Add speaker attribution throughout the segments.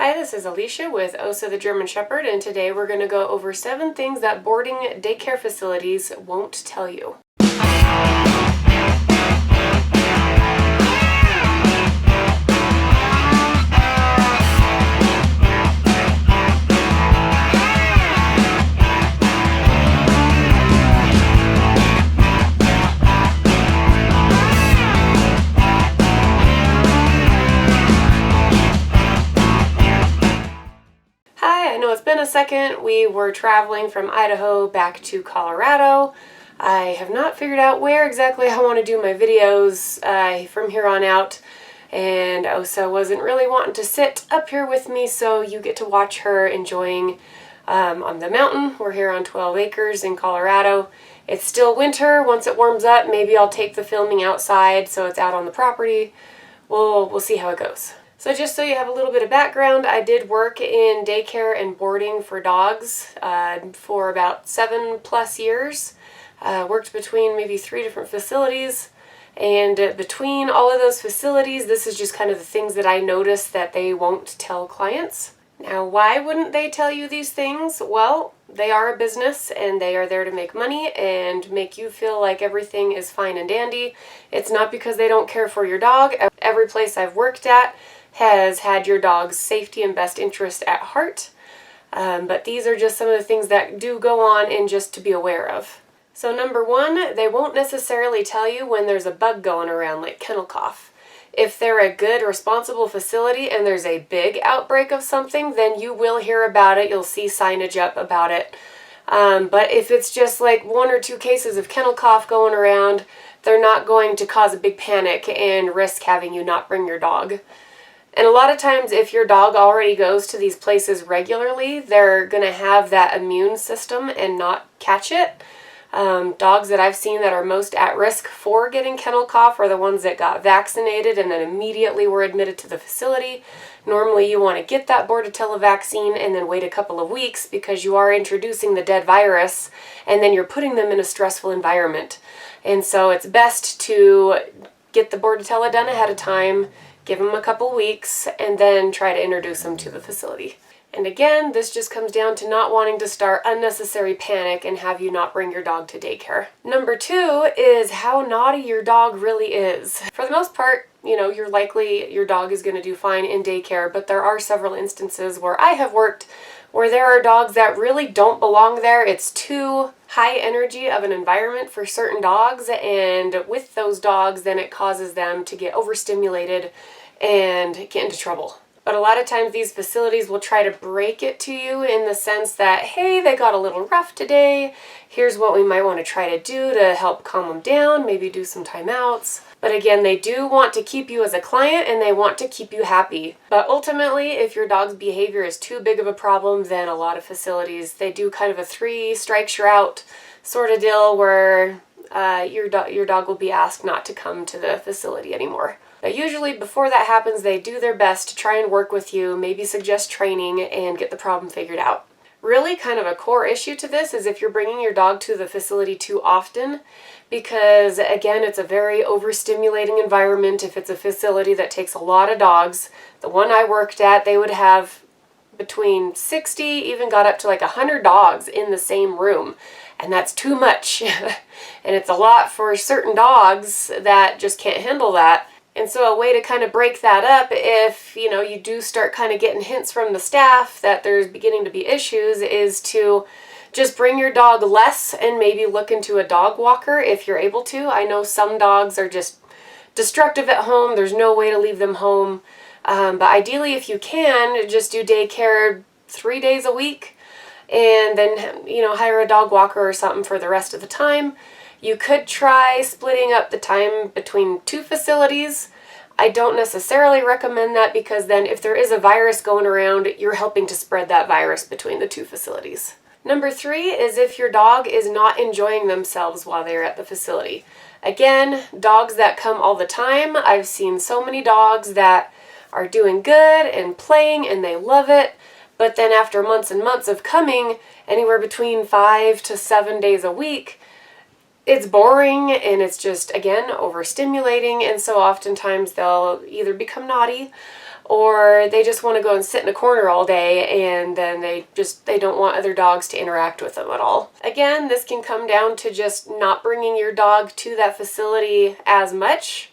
Speaker 1: Hi, this is Alicia with Osa the German Shepherd, and today we're going to go over 7 things that boarding daycare facilities won't tell you. Hi, I know it's been a second. We were traveling from Idaho back to Colorado. I have not figured out where exactly I want to do my videos from here on out, and Osa wasn't really wanting to sit up here with me, so you get to watch her enjoying on the mountain. We're here on 12 acres in Colorado. It's still winter. Once it warms up, maybe I'll take the filming outside so it's out on the property. We'll see how it goes. So just so you have a little bit of background, I did work in daycare and boarding for dogs for about 7+ years. Worked between maybe 3 different facilities, and between all of those facilities, this is just kind of the things that I noticed that they won't tell clients. Now, why wouldn't they tell you these things? Well, they are a business and they are there to make money and make you feel like everything is fine and dandy. It's not because they don't care for your dog. Every place I've worked at has had your dog's safety and best interest at heart. But these are just some of the things that do go on and just to be aware of. So number 1, they won't necessarily tell you when there's a bug going around like kennel cough. If they're a good, responsible facility and there's a big outbreak of something, then you will hear about it. You'll see signage up about it. But if it's just like 1 or 2 cases of kennel cough going around, they're not going to cause a big panic and risk having you not bring your dog. And a lot of times, if your dog already goes to these places regularly, they're going to have that immune system and not catch it. Dogs that I've seen that are most at risk for getting kennel cough are the ones that got vaccinated and then immediately were admitted to the facility. Normally you want to get that Bordetella vaccine and then wait a couple of weeks because you are introducing the dead virus and then you're putting them in a stressful environment. And so it's best to get the Bordetella done ahead of time, give them a couple weeks, and then try to introduce them to the facility. And again, this just comes down to not wanting to start unnecessary panic and have you not bring your dog to daycare. Number 2 is how naughty your dog really is. For the most part, you're likely your dog is going to do fine in daycare, but there are several instances where I have worked where there are dogs that really don't belong there. It's too high energy of an environment for certain dogs, and with those dogs, then it causes them to get overstimulated and get into trouble. But a lot of times these facilities will try to break it to you in the sense that, hey, they got a little rough today. Here's what we might want to try to do to help calm them down, maybe do some timeouts. But again, they do want to keep you as a client and they want to keep you happy. But ultimately, if your dog's behavior is too big of a problem, then a lot of facilities, they do kind of a 3 strikes you're out sort of deal where your dog will be asked not to come to the facility anymore. But usually before that happens, they do their best to try and work with you, maybe suggest training, and get the problem figured out. Really kind of a core issue to this is if you're bringing your dog to the facility too often, because again, it's a very overstimulating environment. If it's a facility that takes a lot of dogs, the one I worked at, they would have between 60, even got up to like 100 dogs in the same room. And that's too much. And it's a lot for certain dogs that just can't handle that. And so a way to kind of break that up, if you do start kind of getting hints from the staff that there's beginning to be issues, is to just bring your dog less and maybe look into a dog walker if you're able to. I know some dogs are just destructive at home. There's no way to leave them home. But ideally, if you can, just do daycare 3 days a week and then, hire a dog walker or something for the rest of the time. You could try splitting up the time between 2 facilities. I don't necessarily recommend that because then if there is a virus going around, you're helping to spread that virus between the 2 facilities. Number 3 is if your dog is not enjoying themselves while they're at the facility. Again, dogs that come all the time. I've seen so many dogs that are doing good and playing and they love it. But then after months and months of coming, anywhere between 5 to 7 days a week, it's boring and it's just, again, overstimulating, and so oftentimes they'll either become naughty or they just want to go and sit in a corner all day, and then they don't want other dogs to interact with them at all. Again, this can come down to just not bringing your dog to that facility as much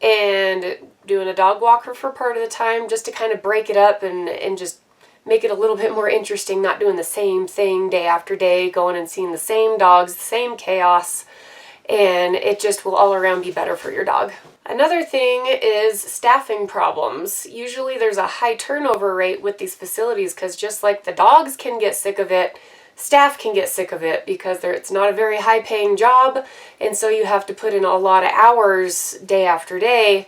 Speaker 1: and doing a dog walker for part of the time, just to kind of break it up and just make it a little bit more interesting, not doing the same thing day after day, going and seeing the same dogs, the same chaos, and it just will all around be better for your dog. Another thing is staffing problems. Usually there's a high turnover rate with these facilities because just like the dogs can get sick of it, staff can get sick of it because it's not a very high paying job, and so you have to put in a lot of hours day after day.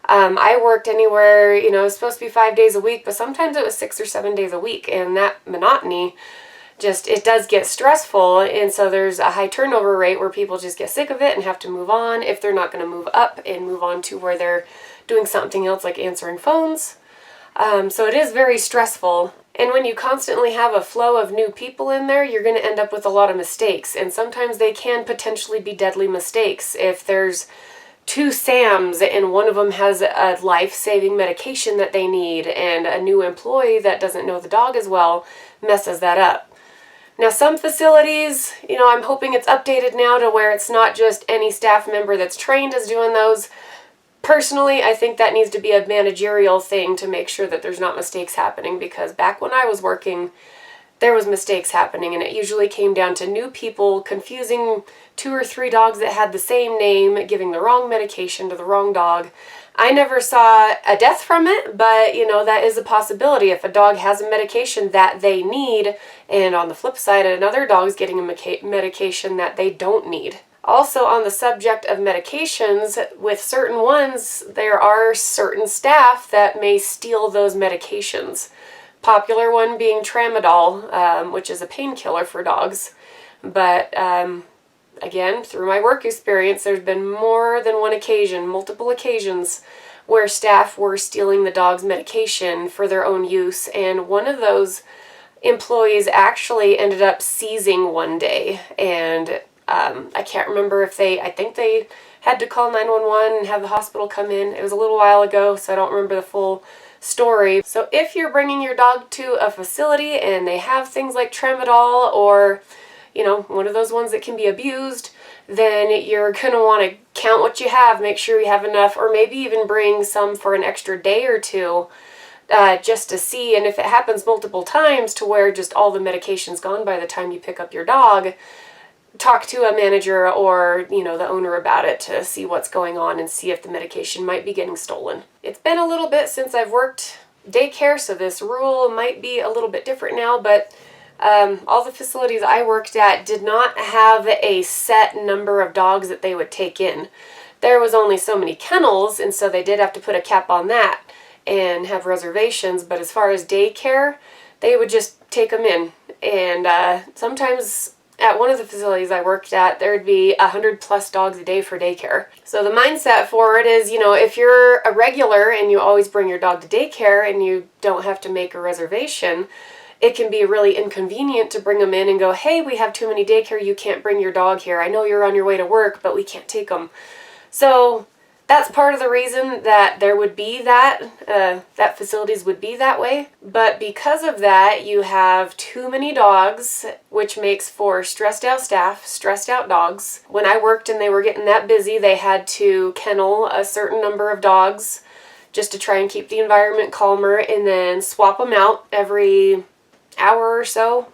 Speaker 1: I worked anywhere, it was supposed to be 5 days a week, but sometimes it was 6 or 7 days a week, and that monotony it does get stressful, and so there's a high turnover rate where people just get sick of it and have to move on if they're not going to move up and move on to where they're doing something else like answering phones. So it is very stressful, and when you constantly have a flow of new people in there, you're going to end up with a lot of mistakes, and sometimes they can potentially be deadly mistakes. If there's 2 Sams and one of them has a life-saving medication that they need, and a new employee that doesn't know the dog as well messes that up. Now, some facilities, I'm hoping it's updated now to where it's not just any staff member that's trained as doing those. Personally, I think that needs to be a managerial thing to make sure that there's not mistakes happening, because back when I was working, there was mistakes happening, and it usually came down to new people confusing 2 or 3 dogs that had the same name, giving the wrong medication to the wrong dog. I never saw a death from it, but that is a possibility if a dog has a medication that they need, and on the flip side, another dog's getting a medication that they don't need. Also, on the subject of medications, with certain ones, there are certain staff that may steal those medications. Popular one being tramadol, which is a painkiller for dogs. But again, through my work experience, there's been more than one occasion, multiple occasions, where staff were stealing the dog's medication for their own use, and one of those employees actually ended up seizing one day, and I can't remember if I think they had to call 911 and have the hospital come in. It was a little while ago, so I don't remember the full story. So if you're bringing your dog to a facility and they have things like tramadol or one of those ones that can be abused, then you're going to want to count what you have, make sure you have enough, or maybe even bring some for an extra day or two just to see. And if it happens multiple times to where just all the medication's gone by the time you pick up your dog, talk to a manager or, the owner about it to see what's going on and see if the medication might be getting stolen. It's been a little bit since I've worked daycare, so this rule might be a little bit different now, but all the facilities I worked at did not have a set number of dogs that they would take in. There was only so many kennels, and so they did have to put a cap on that and have reservations, but as far as daycare, they would just take them in. And sometimes at one of the facilities I worked at, there'd be 100+ dogs a day for daycare. So the mindset for it is, if you're a regular and you always bring your dog to daycare and you don't have to make a reservation, it can be really inconvenient to bring them in and go, hey, we have too many daycare, you can't bring your dog here. I know you're on your way to work, but we can't take them. So that's part of the reason that there would be that facilities would be that way. But because of that, you have too many dogs, which makes for stressed out staff, stressed out dogs. When I worked and they were getting that busy, they had to kennel a certain number of dogs just to try and keep the environment calmer, and then swap them out every hour or so.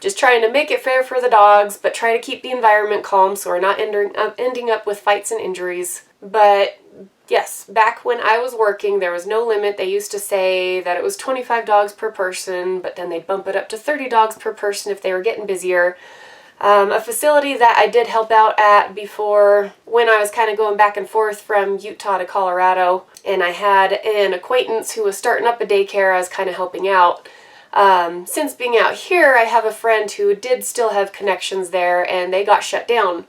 Speaker 1: Just trying to make it fair for the dogs, but try to keep the environment calm so we're not ending up with fights and injuries. But yes, back when I was working, there was no limit. They used to say that it was 25 dogs per person, but then they'd bump it up to 30 dogs per person if they were getting busier. A facility that I did help out at before, when I was kind of going back and forth from Utah to Colorado, and I had an acquaintance who was starting up a daycare, I was kind of helping out. Since being out here, I have a friend who did still have connections there, and they got shut down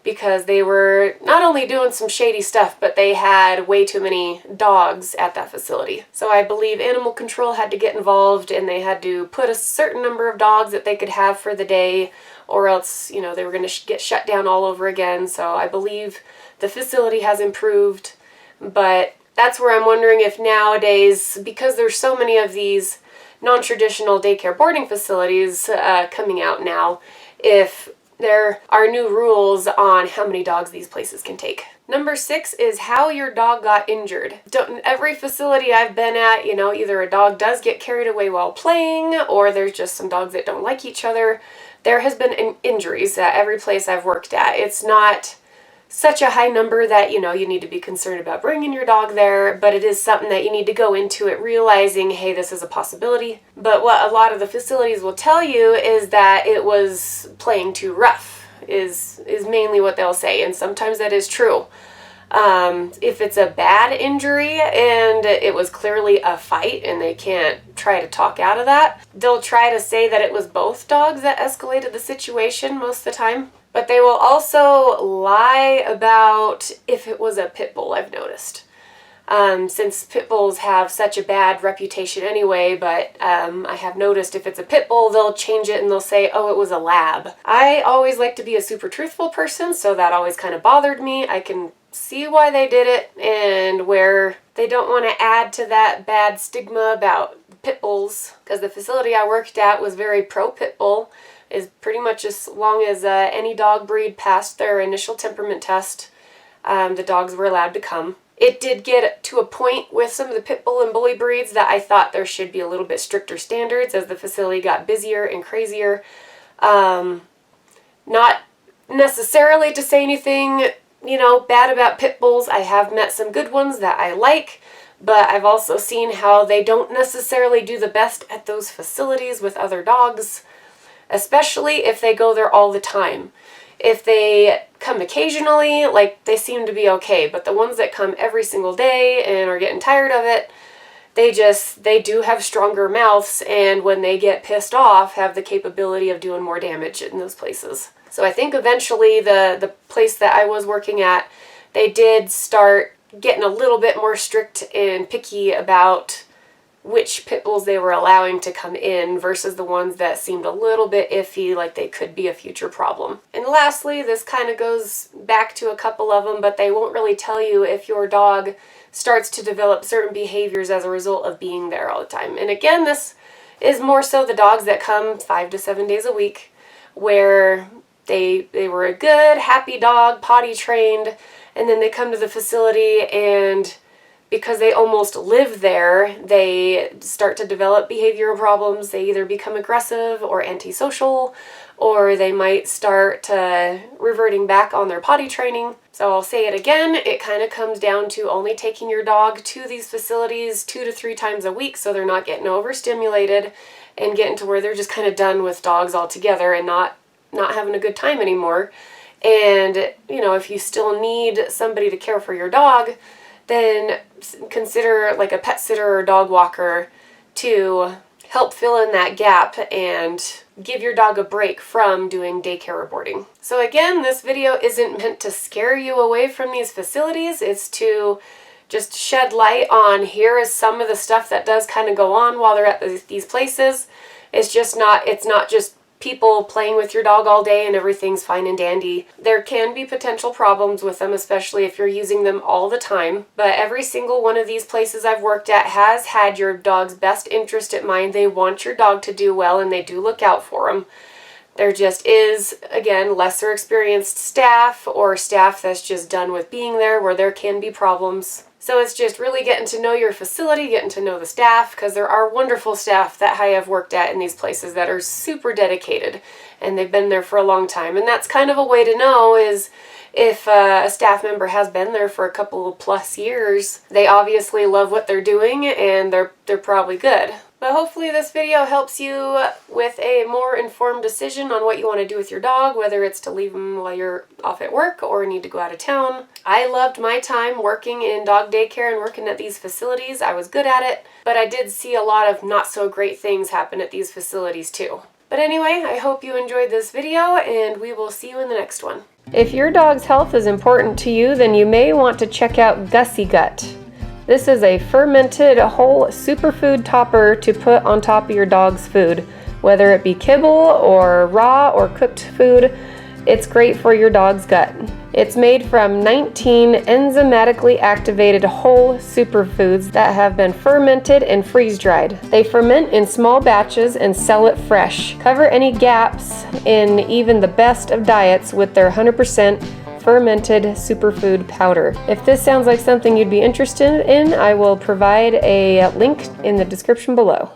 Speaker 1: because they were not only doing some shady stuff, but they had way too many dogs at that facility. So I believe animal control had to get involved, and they had to put a certain number of dogs that they could have for the day, or else, they were going to get shut down all over again. So I believe the facility has improved, but that's where I'm wondering if nowadays, because there's so many of these non-traditional daycare boarding facilities coming out now, if there are new rules on how many dogs these places can take. Number 6 is how your dog got injured. Every facility I've been at, you know, either a dog does get carried away while playing, or there's just some dogs that don't like each other. There has been injuries at every place I've worked at. It's not such a high number that, you know, you need to be concerned about bringing your dog there, but it is something that you need to go into it realizing, hey, this is a possibility. But what a lot of the facilities will tell you is that it was playing too rough, is mainly what they'll say, and sometimes that is true. If it's a bad injury and it was clearly a fight and they can't try to talk out of that, they'll try to say that it was both dogs that escalated the situation most of the time. But they will also lie about if it was a pit bull, I've noticed. Since pit bulls have such a bad reputation anyway, but I have noticed if it's a pit bull, they'll change it and they'll say, oh, it was a lab. I always like to be a super truthful person, so that always kind of bothered me. I can see why they did it and where they don't want to add to that bad stigma about pit bulls, because the facility I worked at was very pro pit bull. Is pretty much as long as any dog breed passed their initial temperament test, the dogs were allowed to come. It did get to a point with some of the pit bull and bully breeds that I thought there should be a little bit stricter standards as the facility got busier and crazier. Not necessarily to say anything, you know, bad about pit bulls. I have met some good ones that I like, but I've also seen how they don't necessarily do the best at those facilities with other dogs, especially if they go there all the time. If they come occasionally, like, they seem to be okay, but the ones that come every single day and are getting tired of it, they do have stronger mouths, and when they get pissed off, have the capability of doing more damage in those places. So I think eventually the place that I was working at, they did start getting a little bit more strict and picky about which pit bulls they were allowing to come in versus the ones that seemed a little bit iffy, like they could be a future problem. And lastly, this kind of goes back to a couple of them, but they won't really tell you if your dog starts to develop certain behaviors as a result of being there all the time. And again, this is more so the dogs that come 5 to 7 days a week, where they were a good, happy dog, potty trained, and then they come to the facility and because they almost live there, they start to develop behavioral problems. They either become aggressive or antisocial, or they might start reverting back on their potty training. So I'll say it again, it kind of comes down to only taking your dog to these facilities 2 to 3 times a week so they're not getting overstimulated and getting to where they're just kind of done with dogs altogether and not having a good time anymore. And, you know, if you still need somebody to care for your dog, then consider like a pet sitter or dog walker to help fill in that gap and give your dog a break from doing daycare or boarding. So again, this video isn't meant to scare you away from these facilities. It's to just shed light on here is some of the stuff that does kind of go on while they're at these places. It's not just people playing with your dog all day and everything's fine and dandy. There can be potential problems with them, especially if you're using them all the time. But every single one of these places I've worked at has had your dog's best interest at mind. They want your dog to do well and they do look out for them. There just is, again, lesser experienced staff or staff that's just done with being there where there can be problems. So it's just really getting to know your facility, getting to know the staff, because there are wonderful staff that I have worked at in these places that are super dedicated and they've been there for a long time. And that's kind of a way to know is if a staff member has been there for a couple of plus years, they obviously love what they're doing and they're probably good. But hopefully this video helps you with a more informed decision on what you want to do with your dog, whether it's to leave them while you're off at work or need to go out of town. I loved my time working in dog daycare and working at these facilities. I was good at it, but I did see a lot of not so great things happen at these facilities too. But anyway, I hope you enjoyed this video and we will see you in the next one. If your dog's health is important to you, then you may want to check out Gussy Gut. This is a fermented whole superfood topper to put on top of your dog's food, whether it be kibble or raw or cooked food. It's great for your dog's gut. It's made from 19 enzymatically activated whole superfoods that have been fermented and freeze-dried. They ferment in small batches and sell it fresh. Cover any gaps in even the best of diets with their 100% fermented superfood powder. If this sounds like something you'd be interested in, I will provide a link in the description below.